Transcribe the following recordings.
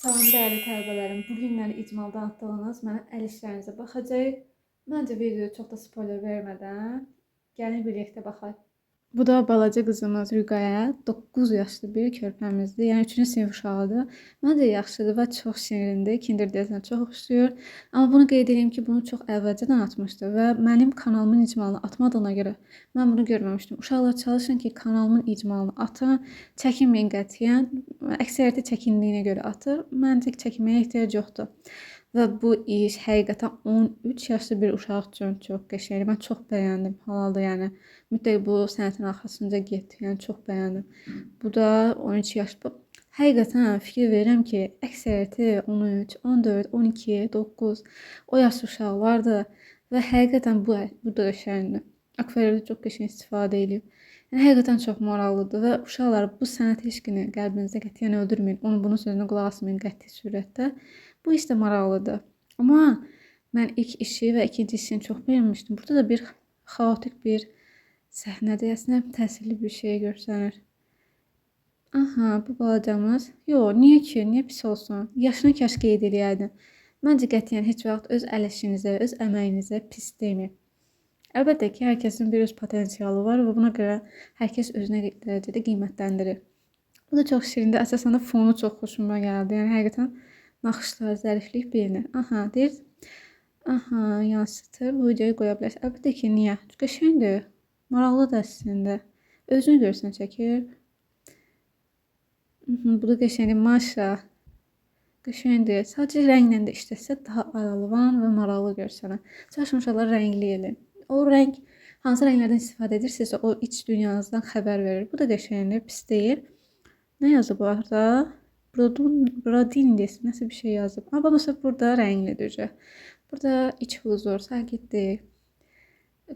Salam değerli tələbələrim. Bugünləri icmaldan atdığınız mənim əl işlərinizə baxacağıq. Məncə videoya çox da spoiler vermədən gəlin birlikdə baxaq. Bu da balaca qızımız Rüqəyə, 9 yaşlı bir körpəmizdir. Yəni 3-cü sinif uşağıdır. Məncə yaxşıdır və çox şirindir. Kinder Diyəsinə çox oxşuyur. Amma bunu qeyd edeyim ki, bunu çox əvvəlcədən atmışdı və mənim kanalımın icmalını atmadığına görə mən bunu görməmişdim. Uşaqlar çalışın ki, kanalımın icmalını atın. Çəkinməyin qətiyyən. Əksəriyyəti çəkindiyinə görə atır. Məncə çəkinməyə ehtiyac yoxdur. Və bu iş həqiqətən 13 yaşlı bir uşaq üçün çox qəşəngdir. Mən çox bəyəndim. Halaldır yəni. Mütləq bu sənətin arxasınca getdi. Yəni çox bəyəndim. Bu da 13 yaş. Həqiqətən fikir verirəm ki, əksəriyyəti 13, 14, 12, 9 o yaş uşaqlardır və həqiqətən bu da qəşəngdir. Akvareldə çox qəşəng istifadə edib. Yəni həqiqətən çox maraqlıdır və uşaqlar bu sənət eşqini qəlbinizdə qətiyyən öldürməyin. Onun bunun sözünə qulaq asmayın qəti surətdə. Bu iş də maraqlıdır. Amma mən ilk işi və ikinci işini çox bəyənmişdim. Burada da bir xaotik bir səhnədə əslində təsirli bir şey görsənir. Aha, bu balacamız. Yox, niyə ki? Niyə pis olsun? Yaşını kaş qeyd eləyəydin. Məncə qətiyyən heç vaxt öz əl işinizə, öz əməyinizə pis deməyin. Əlbəttə ki, hər kəsin bir öz potensialı var və buna görə hər kəs özünə dərəcədə qiymətləndirir. Bu da çox şirindir. Əsasən də fonu çox xoşuma gəldi. Yəni həqiqətən naxışlar, zəriflik beynir. Aha, deyir. Aha, yansıtır. Bu videoyu qoya bilərsiniz. Əlbəttə ki, niyə? Qəşəngdir. Maraqlıdır əslində. Özünü görsən çəkir. Bu da qəşəngdir. Maşa. Qəşəngdir. Sadəcə rənglə də işləsə daha aralıvan və maraqlı görsənər. Çalışın uşaqlar rəngli elin. O rəng hansı rənglərdən istifadə edirsinizsə o iç dünyanızdan xəbər verir. Bu da qəşəngdir. Pis deyil. Nə yazıb orada? Brodin desin, nasıl bir şey yazıb. Ama mesela burada rənglidir. Burada iç huzur, sakitlik.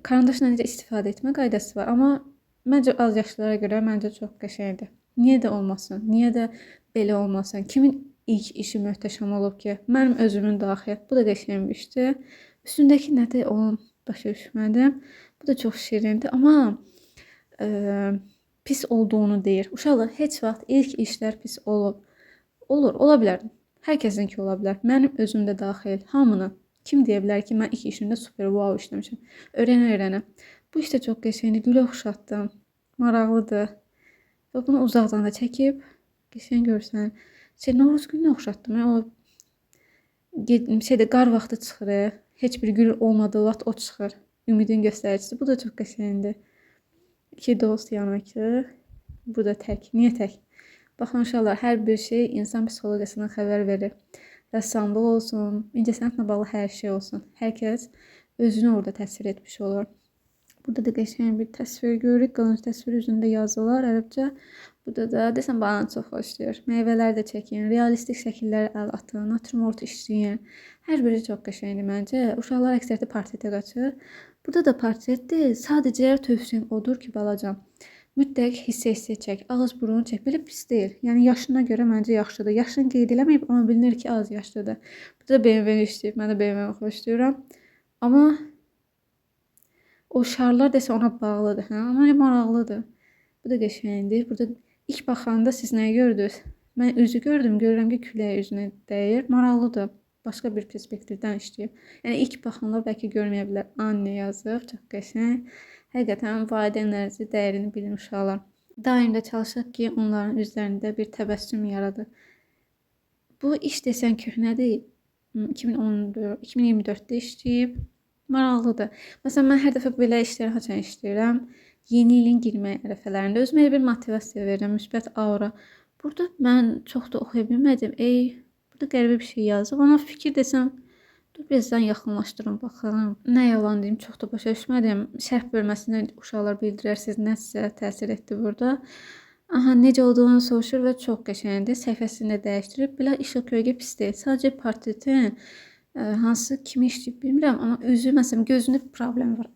Karandaşla necə istifadə etmə qaydası var. Amma məncə az yaşlılara görə məncə çox qəşəngdir. Niyə də olmasın? Niyə də belə olmasın? Kimin ilk işi möhtəşəm olub ki? Mənim özümün daxil. Bu da qəşəng bir işdir. Üstündəki nədir? Onu başa düşmədim. Bu da çox şirindir. Amma pis olduğunu deyir. Uşaqlar heç vaxt ilk işlər pis olub. Olur, ola bilər. Hər kəsinki ola bilər. Mənim özüm də daxil. Hamını. Kim deyə bilər ki, mən ilk işimdə super wow işləmişəm. Öyrənə-öyrənə. Bu iş də çox qəşəngdir. Gülə oxşatdım. Maraqlıdır. Və bunu uzaqdan da çəkib qəşəng görsən. Novruz gününə oxşatdım. O qar vaxtı çıxır. Heç bir gül olmadığı vaxt o çıxır. Ümidin göstəricisi. Bu da çox qəşəngdir. İki dost yanakı. Bu da tək. Niyə tək? Baxın uşaqlar, hər bir şey insan psixologiyasından xəbər verir. Rəssamlıq olsun, incəsənətlə bağlı hər şey olsun. Hər kəs özünü orada təsvir etmiş olur. Burada da qəşəng bir təsvir görürük. Qılınc təsvir üzündə yazılar ərəbcə. Burada da desəm bana çox xoşlayır. Meyvələr də çəkin, realistik şəkillər əl atın, natürmort işləyin. Hər biri çox qəşəngdir məncə. Uşaqlar əksəriyyəti portretə qaçır. Burada da portretdir. Sadəcə tövsiyəm odur ki, balacam. Mütləq hissə çək, ağız burun çək. Belə pis deyil. Yəni yaşına görə məncə yaxşıdır. Yaşını qeyd eləməyib, amma bilinir ki, az yaşlıdır. Bu da BMW işləyib. Mən də BMW xoşlayıram. Amma o şarlar desə ona bağlıdır. Hə? Amma maraqlıdır. Bu da qəşəngdir. Burada ilk baxanda siz nəyi gördünüz? Mən üzü gördüm. Görürəm ki, küləyə üzünə dəyir. Maraqlıdır. Başqa bir perspektivdən işləyib. Yəni ilk baxanlar bəlkə görməyə bilər. Anne yazıb. Çox qəşəng. Həqiqətən valideynlərinizin dəyərini bilin uşaqlar. Daim də çalışaq ki, onların üzlərində bir təbəssüm yaradır. Bu iş desən köhnədir. 2024-də işləyib. Maraqlıdır. Məsələn, mən hər dəfə belə işləri haçan işləyirəm. Yeni ilin girmək ərəfələrində özümə bir motivasiya verirəm, müsbət aura. Burada mən çox da oxuya bilmədim. Burada qəribə bir şey yazıb. Ona fikir desəm, dur birazdan yaxınlaşdırım, baxalım. Nə yalan deyim, çox da başa düşmədim. Şərh bölməsində uşaqlar bildirərsiniz, nə sizə təsir etdi burada. Aha, necə olduğunu soruşur və çox qəşəngdir. Səhifəsini də dəyişdirib. Belə işıq kölgə pis deyil. Sadəcə portretin hansı kimi işləyib bilmirəm, amma üzü, məsələn, gözündə bir problem var.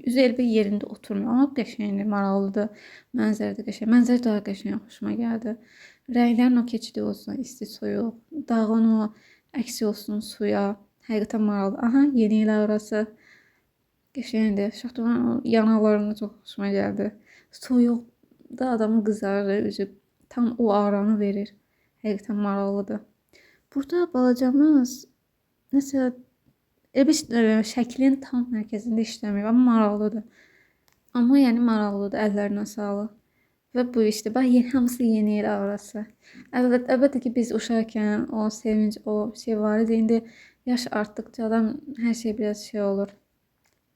Üzü elbə yerində oturmuyor, amma qəşəngdir, maraqlıdır. Mənzərə də qəşəng. Mənzərə daha qəşəng, xoşuma gəldi. Rənglərin o keçidi olsun, isti, soyuq. Dağın o əksi olsun suya. Həqiqətən maraqlı. Aha, yeni il arası. Qəşəngdir. Şaxtaman yanaqlarına çox xoşuma gəldi. Soyuqda adamın qızarır üzü. Tam o aranı verir. Həqiqətən maraqlıdır. Burada balacamız nəsə şəklin tam mərkəzində işləmir, amma maraqlıdır. Amma yəni maraqlıdır, əllərinə sağlıq. Və bu işte bax hamısı yeni yer aurası. Əlbəttə ki biz uşaqkən o sevinç, o şey var idi. İndi yaş artdıqca adam hər şey biraz şey olur.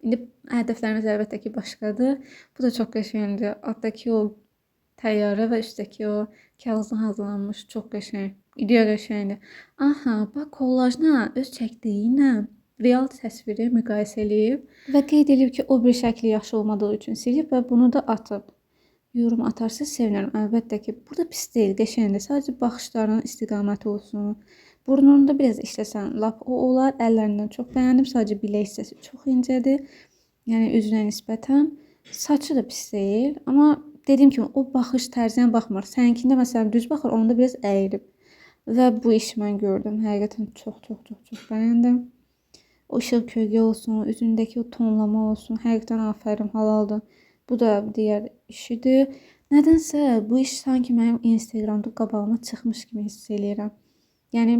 İndi hədəflərimiz əlbəttə ki başqadır. Bu da çox qəşəngdir. Altdakı o təyyarə və üstdəki o kağızdan hazırlanmış çox qəşəng. İdeya qəşəngdir. Aha, bax kollajla öz çəkdiyi ilə real təsviri müqayisə eləyib və qeyd edib ki, o bir şəkli yaxşı olmadığı üçün silib və bunu da atıb. Yorum atarsa sevinirim. Əlbəttə ki, burada pis deyil, qəşəngdir. Sadəcə baxışlarının istiqaməti olsun. Burnunda biraz işləsən, lap o olar. Əllərindən çox bəyəndim. Sadəcə bilək hissəsi çox incədir. Yəni üzünə nisbətən. Saçı da pis deyil. Amma dediyim kimi o baxış tərzinə baxmır. Səninkində məsələn düz baxır, onda biraz əyilib. Və bu işi mən gördüm. Həqiqətən çox bəyəndim. O işıq kölgə olsun, üzündəki o tonlama olsun. Həqiqətən afərin, halaldır. Bu da digər işidir. Nədənsə bu iş sanki mənim Instagramda qabağıma çıxmış kimi hiss eləyirəm. Yəni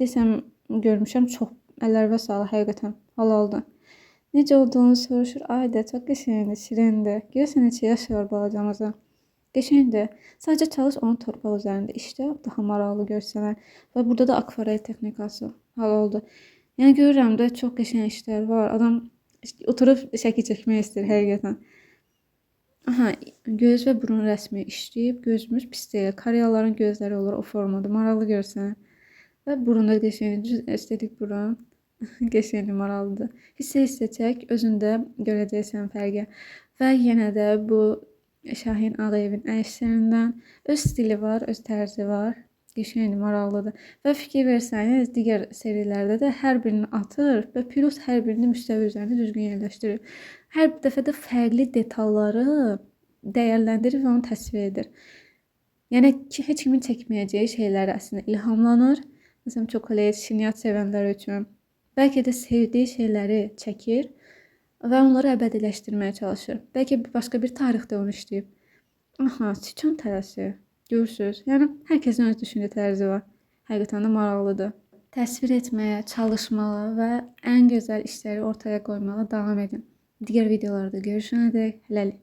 desəm görmüşəm, çox əllərə sağlıq, həqiqətən halaldır. Necə olduğunu soruşur. Ay da çox qəşəngdir, şirindir. Görürsən neçə yaşı var balacamıza. Qəşəngdir. Sadəcə çalış onun torpaq üzərində işlə, daha maraqlı görsənər. Və burada da akvarel texnikası halaldır. Yəni görürəm də çox qəşəng işlər var. Adam oturub şəkil çəkmək istəyir həqiqətən. Aha, göz və burun rəsmi işləyib. Gözümüz pis deyil. Koreyalıların gözləri olur o formada. Maraqlı görsən. Və burunda qəşəng, estetik burun. Qəşəng, maraqlıdır. Hissə çək, özündə görəcəksən fərqi. Və yenə də bu Şahin Ağayevin əşyarından öz stili var, öz tərzi var. Qəşəng, maraqlıdır. Və fikir versəniz, digər serilərdə də hər birini atır və plus hər birini müstəvi üzərində düzgün yerləşdirir. Hər dəfə də fərqli detalları dəyərləndirir və onu təsvir edir. Yəni ki, heç kimin çəkməyəcəyi şeyləri əslində ilhamlanır. Məsələn, çokolat, şirniyyat sevənlər üçün. Bəlkə də sevdiyi şeyləri çəkir və onları əbədiləşdirməyə çalışır. Bəlkə başqa bir tarixdə onu işləyib. Aha, siçan tərəsi. Görürsünüz? Yəni hər kəsin öz düşüncə tərzi var. Həqiqətən də maraqlıdır. Təsvir etməyə çalışmalı və ən gözəl işləri ortaya qoymağa davam edin. Digər videolarda görüşənədək hələlik.